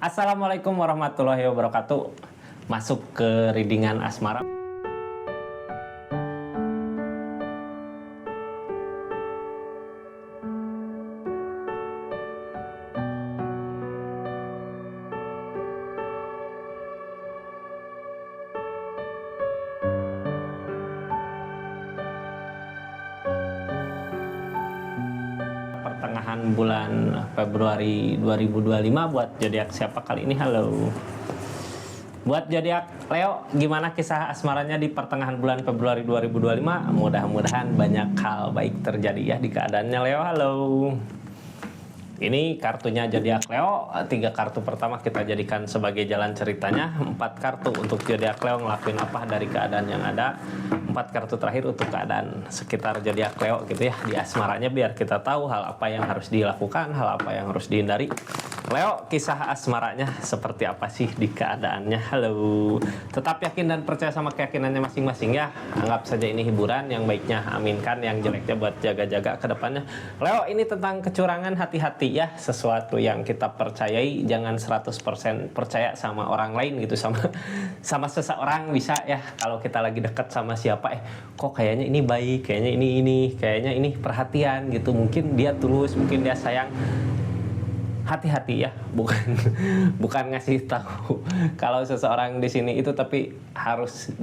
Assalamualaikum warahmatullahi wabarakatuh. Masuk ke readingan asmara. Pertengahan bulan Februari 2025 buat zodiak siapa kali ini? Halo. Buat zodiak Leo, gimana kisah asmaranya di pertengahan bulan Februari 2025? Mudah-mudahan banyak hal baik terjadi ya di keadaannya Leo. Halo. Ini kartunya zodiak Leo. 3 kartu pertama kita jadikan sebagai jalan ceritanya. 4 kartu untuk zodiak Leo ngelakuin apa dari keadaan yang ada. 4 kartu terakhir untuk keadaan sekitar zodiak Leo gitu ya di asmaranya, biar kita tahu hal apa yang harus dilakukan, hal apa yang harus dihindari. Leo, kisah asmaranya seperti apa sih di keadaannya? Halo. Tetap yakin dan percaya sama keyakinannya masing-masing ya. Anggap saja ini hiburan, yang baiknya aminkan, yang jeleknya buat jaga-jaga ke depannya. Leo, ini tentang kecurangan, hati-hati ya. Sesuatu yang kita percayai jangan 100% percaya sama orang lain gitu, sama seseorang bisa ya. Kalau kita lagi dekat sama siapa, kok kayaknya ini baik, kayaknya ini perhatian gitu. Mungkin dia tulus, mungkin dia sayang. Hati-hati ya, bukan ngasih tahu kalau seseorang di sini itu, tapi harus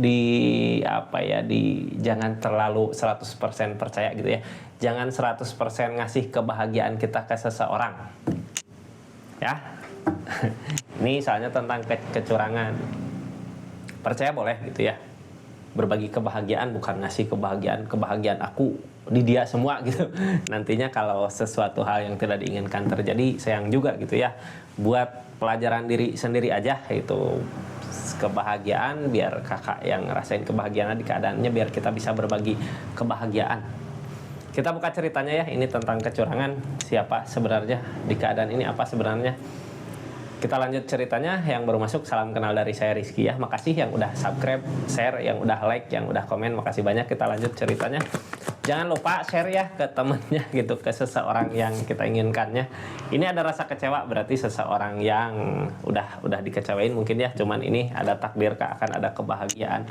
jangan terlalu 100% percaya gitu ya. Jangan 100% ngasih kebahagiaan kita ke seseorang. Ya. Ini soalnya tentang kecurangan. Percaya boleh gitu ya. Berbagi kebahagiaan, bukan ngasih kebahagiaan aku di dia semua gitu. Nantinya kalau sesuatu hal yang tidak diinginkan terjadi, sayang juga gitu ya. Buat pelajaran diri sendiri aja itu, kebahagiaan biar kakak yang ngerasain kebahagiaan di keadaannya, biar kita bisa berbagi kebahagiaan. Kita buka ceritanya ya. Ini tentang kecurangan. Siapa sebenarnya di keadaan ini, apa sebenarnya? Kita lanjut ceritanya. Yang baru masuk, salam kenal dari saya Rizky ya. Makasih yang udah subscribe, share, yang udah like, yang udah komen. Makasih banyak. Kita lanjut ceritanya. Jangan lupa share ya ke temennya gitu, ke seseorang yang kita inginkannya. Ini ada rasa kecewa, berarti seseorang yang udah dikecewain mungkin ya. Cuman ini ada takdir akan ada kebahagiaan.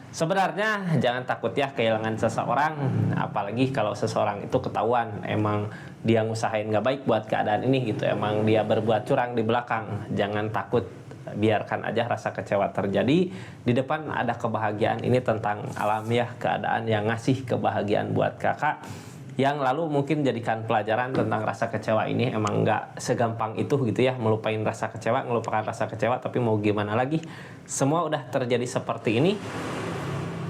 Sebenarnya jangan takut ya kehilangan seseorang, apalagi kalau seseorang itu ketahuan emang dia ngusahain nggak baik buat keadaan ini gitu, emang dia berbuat curang di belakang. Jangan takut, biarkan aja rasa kecewa terjadi. Di depan ada kebahagiaan. Ini tentang alamiah, keadaan yang ngasih kebahagiaan buat kakak, yang lalu mungkin jadikan pelajaran tentang rasa kecewa ini. Emang nggak segampang itu gitu ya, melupain rasa kecewa, melupakan rasa kecewa. Tapi mau gimana lagi, semua udah terjadi seperti ini.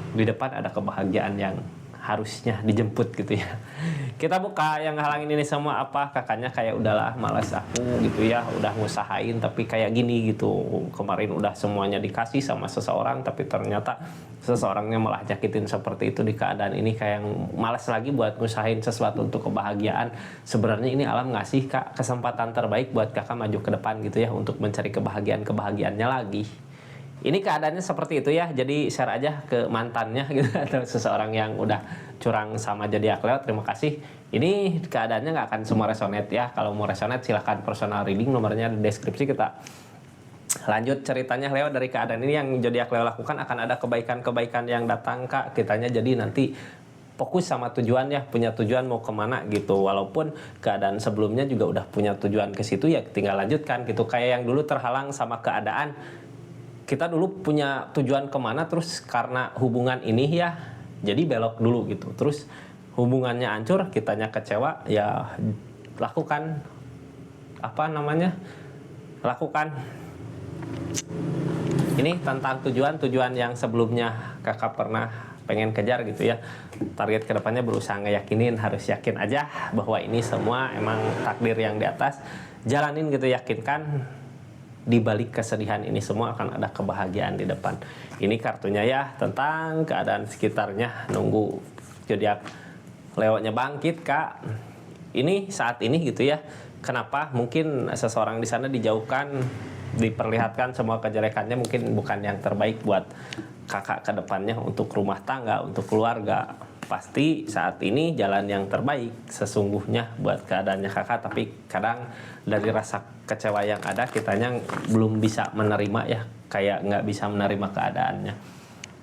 Di depan ada kebahagiaan yang harusnya dijemput gitu ya. Kita buka yang halangin ini semua apa. Kakaknya kayak udahlah, malas aku gitu ya, udah ngusahain tapi kayak gini gitu. Kemarin udah semuanya dikasih sama seseorang, tapi ternyata seseorangnya malah nyakitin seperti itu. Di keadaan ini kayak malas lagi buat ngusahain sesuatu untuk kebahagiaan. Sebenarnya ini alam ngasih kak kesempatan terbaik buat kakak maju ke depan gitu ya, untuk mencari kebahagiaannya lagi. Ini keadaannya seperti itu ya. Jadi share aja ke mantannya gitu, atau seseorang yang udah curang sama zodiak Leo. Terima kasih. Ini keadaannya nggak akan semua resonate ya. Kalau mau resonate silahkan personal reading, nomornya di deskripsi. Kita lanjut ceritanya Leo. Dari keadaan ini yang zodiak Leo lakukan, akan ada kebaikan-kebaikan yang datang kak kitanya. Jadi nanti fokus sama tujuan ya, punya tujuan mau kemana gitu. Walaupun keadaan sebelumnya juga udah punya tujuan ke situ ya, tinggal lanjutkan gitu. Kayak yang dulu terhalang sama keadaan, kita dulu punya tujuan kemana, terus karena hubungan ini ya jadi belok dulu gitu, terus hubungannya hancur, kitanya kecewa ya. Lakukan ini tentang tujuan yang sebelumnya kakak pernah pengen kejar gitu ya. Target kedepannya berusaha ngeyakinin, harus yakin aja bahwa ini semua emang takdir yang di atas. Jalanin gitu, yakinkan di balik kesedihan ini semua akan ada kebahagiaan di depan. Ini kartunya ya, tentang keadaan sekitarnya. Nunggu zodiak Leo-nya bangkit kak. Ini saat ini gitu ya. Kenapa? Mungkin seseorang di sana dijauhkan, diperlihatkan semua kejelekannya, mungkin bukan yang terbaik buat kakak ke depannya, untuk rumah tangga, untuk keluarga. pasti saat ini jalan yang terbaik sesungguhnya buat keadaannya kakak, tapi kadang dari rasa kecewa yang ada kitanya belum bisa menerima ya, kayak nggak bisa menerima keadaannya.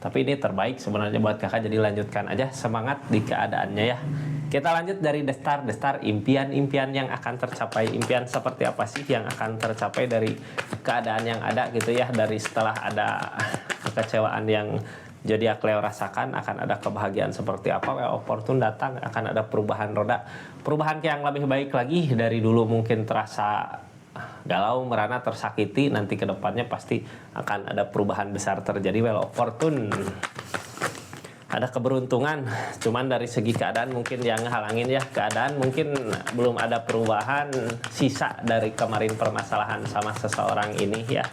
Tapi ini terbaik sebenarnya buat kakak, jadi lanjutkan aja, semangat di keadaannya ya. Kita lanjut dari Destar, impian-impian yang akan tercapai. Impian seperti apa sih yang akan tercapai dari keadaan yang ada gitu ya, dari setelah ada kekecewaan yang zodiak Leo rasakan, akan ada kebahagiaan seperti apa. Well, opportune datang, akan ada perubahan roda, perubahan yang lebih baik lagi. Dari dulu mungkin terasa galau, merana, tersakiti, nanti kedepannya pasti akan ada perubahan besar terjadi. Well, opportune ada keberuntungan, cuman dari segi keadaan mungkin yang halangin ya, keadaan mungkin belum ada perubahan sisa dari kemarin permasalahan sama seseorang ini ya.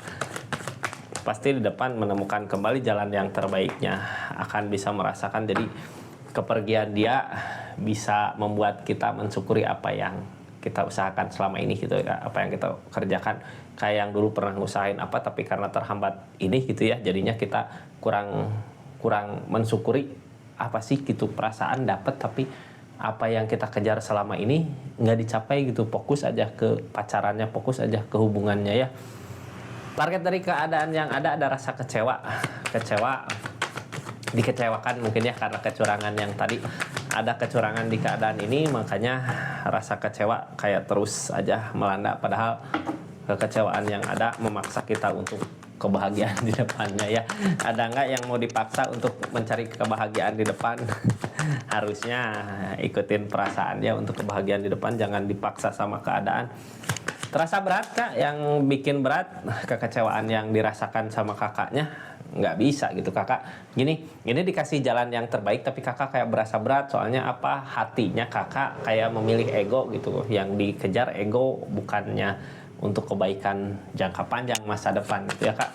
Pasti di depan menemukan kembali jalan yang terbaiknya, akan bisa merasakan. Jadi kepergian dia bisa membuat kita mensyukuri apa yang kita usahakan selama ini gitu ya, apa yang kita kerjakan. Kayak yang dulu pernah ngusahain apa tapi karena terhambat ini gitu ya, jadinya kita kurang mensyukuri apa sih gitu, perasaan dapat tapi apa yang kita kejar selama ini nggak dicapai gitu. Fokus aja ke pacarannya, fokus aja ke hubungannya ya. Target dari keadaan yang ada rasa kecewa, dikecewakan mungkin ya karena kecurangan yang tadi. Ada kecurangan di keadaan ini, makanya rasa kecewa kayak terus aja melanda, padahal kekecewaan yang ada memaksa kita untuk kebahagiaan di depannya ya. Ada nggak yang mau dipaksa untuk mencari kebahagiaan di depan? Harusnya ikutin perasaan ya untuk kebahagiaan di depan, jangan dipaksa sama keadaan. Terasa berat kak, yang bikin berat kekecewaan yang dirasakan sama kakaknya? Nggak bisa gitu kakak. Ini dikasih jalan yang terbaik tapi kakak kayak berasa berat, soalnya apa, hatinya kakak kayak memilih ego gitu. Yang dikejar ego, bukannya untuk kebaikan jangka panjang masa depan gitu ya kak.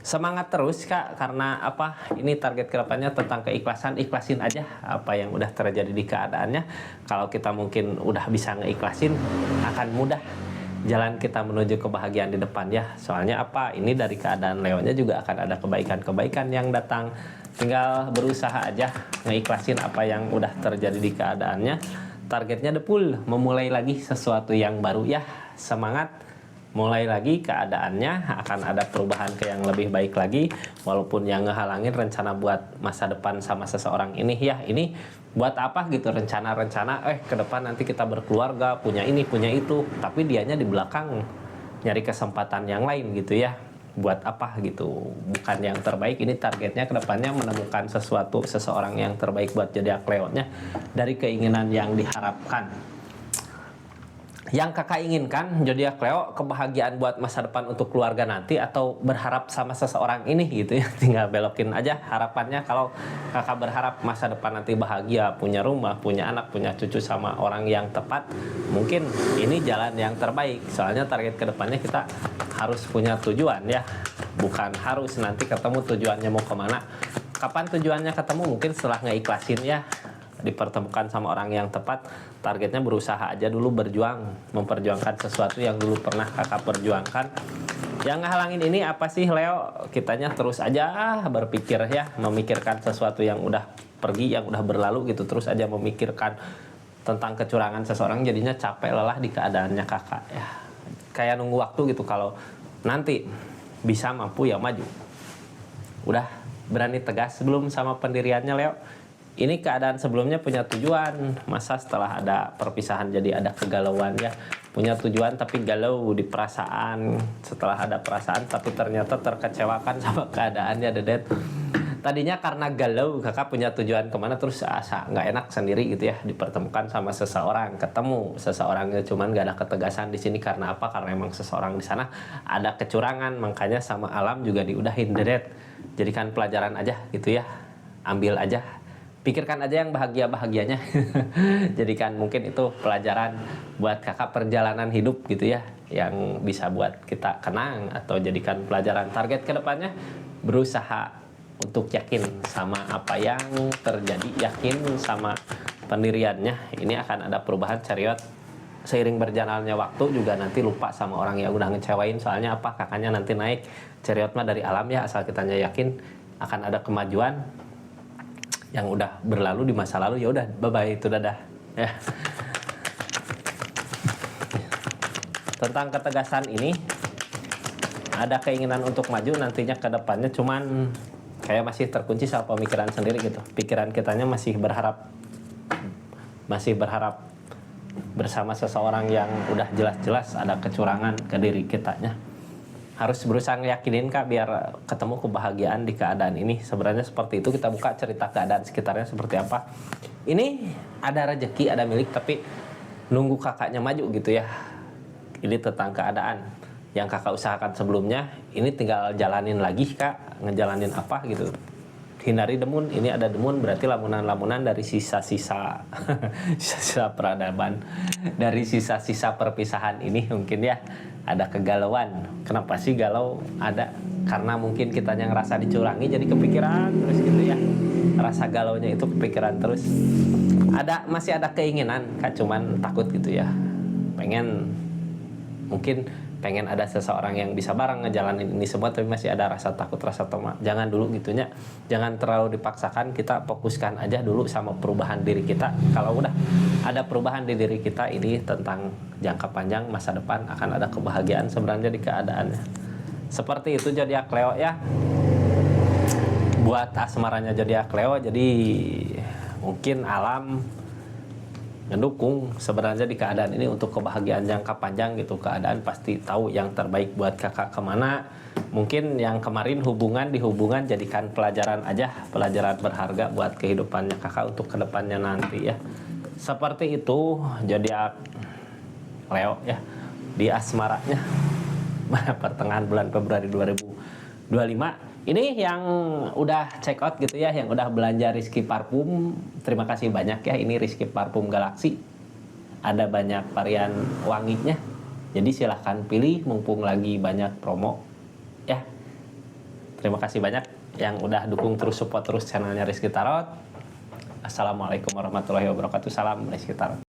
Semangat terus kak, karena apa, ini target kedepannya tentang keikhlasan. Ikhlasin aja apa yang udah terjadi di keadaannya. Kalau kita mungkin udah bisa ngeikhlasin, akan mudah jalan kita menuju kebahagiaan di depan ya. Soalnya apa, ini dari keadaan Leonya juga akan ada kebaikan-kebaikan yang datang. Tinggal berusaha aja ngeikhlasin apa yang udah terjadi di keadaannya. Targetnya the full, memulai lagi sesuatu yang baru ya. Semangat, mulai lagi keadaannya, akan ada perubahan ke yang lebih baik lagi. Walaupun yang ngehalangin rencana buat masa depan sama seseorang ini ya, ini buat apa gitu, rencana-rencana ke depan nanti kita berkeluarga, punya ini punya itu, tapi dianya di belakang nyari kesempatan yang lain gitu ya. Buat apa gitu, bukan yang terbaik. Ini targetnya ke depannya menemukan seseorang yang terbaik buat zodiak Leo-nya dari keinginan yang diharapkan. Yang kakak inginkan zodiak Leo, kebahagiaan buat masa depan untuk keluarga nanti, atau berharap sama seseorang ini gitu ya. Tinggal belokin aja harapannya. Kalau kakak berharap masa depan nanti bahagia, punya rumah, punya anak, punya cucu sama orang yang tepat, mungkin ini jalan yang terbaik. Soalnya target kedepannya kita harus punya tujuan ya, bukan harus nanti ketemu tujuannya mau kemana. Kapan tujuannya ketemu? Mungkin setelah ngeikhlasin ya, dipertemukan sama orang yang tepat. Targetnya berusaha aja dulu, berjuang, memperjuangkan sesuatu yang dulu pernah kakak perjuangkan. Yang ngehalangin ini apa sih Leo? Kitanya terus aja berpikir ya, memikirkan sesuatu yang udah pergi, yang udah berlalu gitu. Terus aja memikirkan tentang kecurangan seseorang, jadinya capek lelah di keadaannya kakak ya. Kayak nunggu waktu gitu, kalau nanti bisa mampu ya maju. Udah berani tegas belum sama pendiriannya Leo? Ini keadaan sebelumnya punya tujuan, masa setelah ada perpisahan jadi ada kegalauan ya. Punya tujuan tapi galau di perasaan, setelah ada perasaan tapi ternyata terkecewakan sama keadaannya Dedet. Tadinya karena galau kakak punya tujuan kemana, terus asa nggak enak sendiri gitu ya, dipertemukan sama seseorang, ketemu seseorangnya, cuman nggak ada ketegasan di sini. Karena apa? Karena emang seseorang di sana ada kecurangan, makanya sama alam juga diudahin Dedet. Jadikan pelajaran aja gitu ya, ambil aja, pikirkan aja yang bahagia-bahagianya. Jadikan mungkin itu pelajaran buat kakak perjalanan hidup gitu ya, yang bisa buat kita kenang, atau jadikan pelajaran. Target kedepannya berusaha untuk yakin sama apa yang terjadi, yakin sama pendiriannya. Ini akan ada perubahan Chariot. Seiring berjalannya waktu juga nanti lupa sama orang yang udah ngecewain. Soalnya apa, kakaknya nanti naik. Chariot mah dari alam ya, asal kitanya yakin akan ada kemajuan. yang udah berlalu di masa lalu ya udah bye bye, itu dadah ya. Tentang ketegasan ini, ada keinginan untuk maju nantinya ke depannya, cuman kayak masih terkunci sama pemikiran sendiri gitu. Pikiran kitanya masih berharap bersama seseorang yang udah jelas-jelas ada kecurangan ke diri kitanya. Harus berusaha ngeyakinin Kak biar ketemu kebahagiaan di keadaan ini. Sebenarnya seperti itu, kita buka cerita keadaan sekitarnya seperti apa. Ini ada rezeki, ada milik, tapi nunggu kakaknya maju gitu ya. Ini tentang keadaan yang kakak usahakan sebelumnya, ini tinggal jalanin lagi Kak. Ngejalanin apa gitu. Hindari demun, ini ada demun berarti lamunan-lamunan dari sisa-sisa sisa peradaban, dari sisa-sisa perpisahan ini mungkin ya. Ada kegalauan. Kenapa sih galau? Ada karena mungkin kitanya ngerasa dicurangi jadi kepikiran terus gitu ya. Rasa galaunya itu kepikiran terus. Masih ada keinginan Kak, cuman takut gitu ya. Mungkin pengen ada seseorang yang bisa bareng ngejalanin ini semua, tapi masih ada rasa takut, rasa tomak. Jangan dulu gitunya, jangan terlalu dipaksakan, kita fokuskan aja dulu sama perubahan diri kita. Kalau udah ada perubahan di diri kita, ini tentang jangka panjang masa depan akan ada kebahagiaan sebenarnya di keadaannya. Seperti itu zodiak Leo ya. Buat asmaranya zodiak Leo, jadi mungkin alam ngedukung sebenarnya di keadaan ini untuk kebahagiaan jangka panjang gitu. Keadaan pasti tahu yang terbaik buat kakak kemana. Mungkin yang kemarin di hubungan jadikan pelajaran aja, pelajaran berharga buat kehidupannya kakak untuk kedepannya nanti ya. Seperti itu zodiak Leo ya di asmaranya pertengahan bulan Februari 2025. Ini yang udah check out gitu ya, yang udah belanja Rizky Parfum, terima kasih banyak ya. Ini Rizky Parfum Galaxy, ada banyak varian wanginya, jadi silahkan pilih mumpung lagi banyak promo ya. Terima kasih banyak yang udah dukung terus, support terus channelnya Rizky Tarot. Assalamualaikum warahmatullahi wabarakatuh. Salam Rizky Tarot.